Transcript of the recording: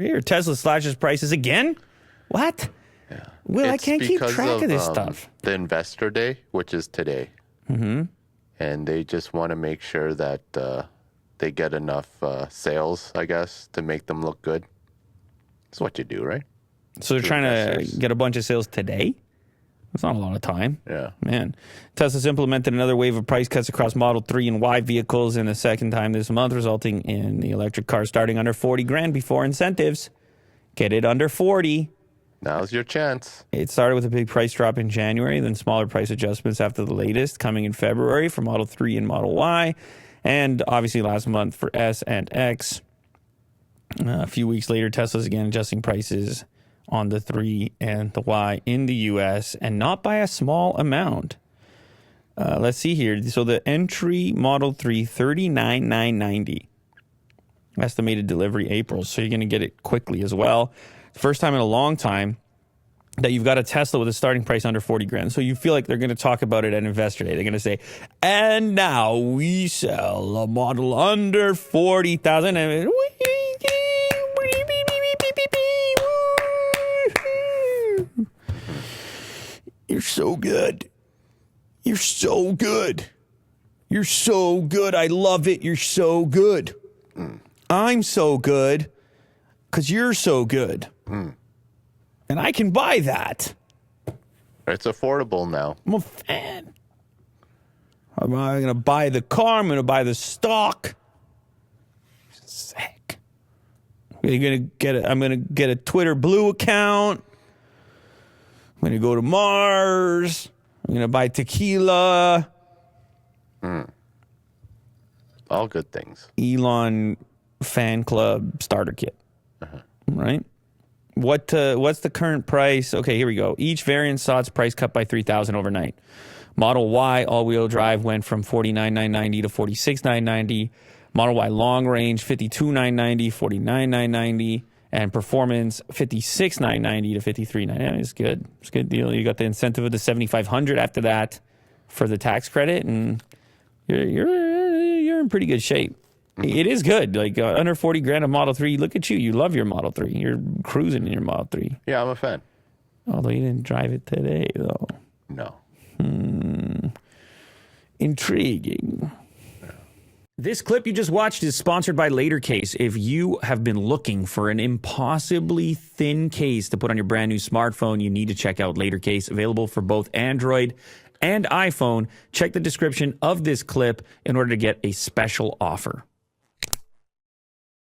Here, Tesla slashes prices again? What? Yeah. Well, I can't keep track of this stuff. The Investor Day, which is today. Mm-hmm. And they just want to make sure that they get enough sales, I guess, to make them look good. That's what you do, right? So they're trying to get a bunch of sales today? That's not a lot of time. Yeah. Man. Tesla's implemented another wave of price cuts across Model 3 and Y vehicles in the second time this month, resulting in the electric car starting under 40 grand before incentives. Get it under 40. Now's your chance. It started with a big price drop in January, then smaller price adjustments after the latest, coming in February for Model 3 and Model Y, and obviously last month for S and X. A few weeks later, Tesla's again adjusting prices on the 3 and the Y in the U.S., and not by a small amount. Let's see here. So the entry Model 3, $39,990. Estimated delivery April, so you're going to get it quickly as well. First time in a long time that you've got a Tesla with a starting price under 40 grand. So you feel like they're going to talk about it at Investor Day. They're going to say, and now we sell a model under 40,000. You're so good. You're so good. You're so good. I love it. You're so good. I'm so good because you're so good. And I can buy that. It's affordable now. I'm a fan. I'm going to buy the car. I'm going to buy the stock. Sick. I'm going to get a Twitter Blue account. I'm going to go to Mars. I'm going to buy tequila. All good things. Elon fan club starter kit. Right? What's the current price? Okay, here we go. Each variant saw its price cut by $3,000 overnight. Model Y all-wheel drive went from $49,990 to $46,990. Model Y long range $52,990, $49,990. And performance, $56,990 to $53,990. It's good. It's a good deal. You got the incentive of the $7,500 after that for the tax credit, and you're in pretty good shape. It is good. Like under 40 grand a Model 3. Look at you. You love your Model 3. You're cruising in your Model 3. Yeah, I'm a fan. Although you didn't drive it today, though. No. Intriguing. This clip you just watched is sponsored by LaterCase. If you have been looking for an impossibly thin case to put on your brand new smartphone, you need to check out LaterCase, available for both Android and iPhone. Check the description of this clip in order to get a special offer.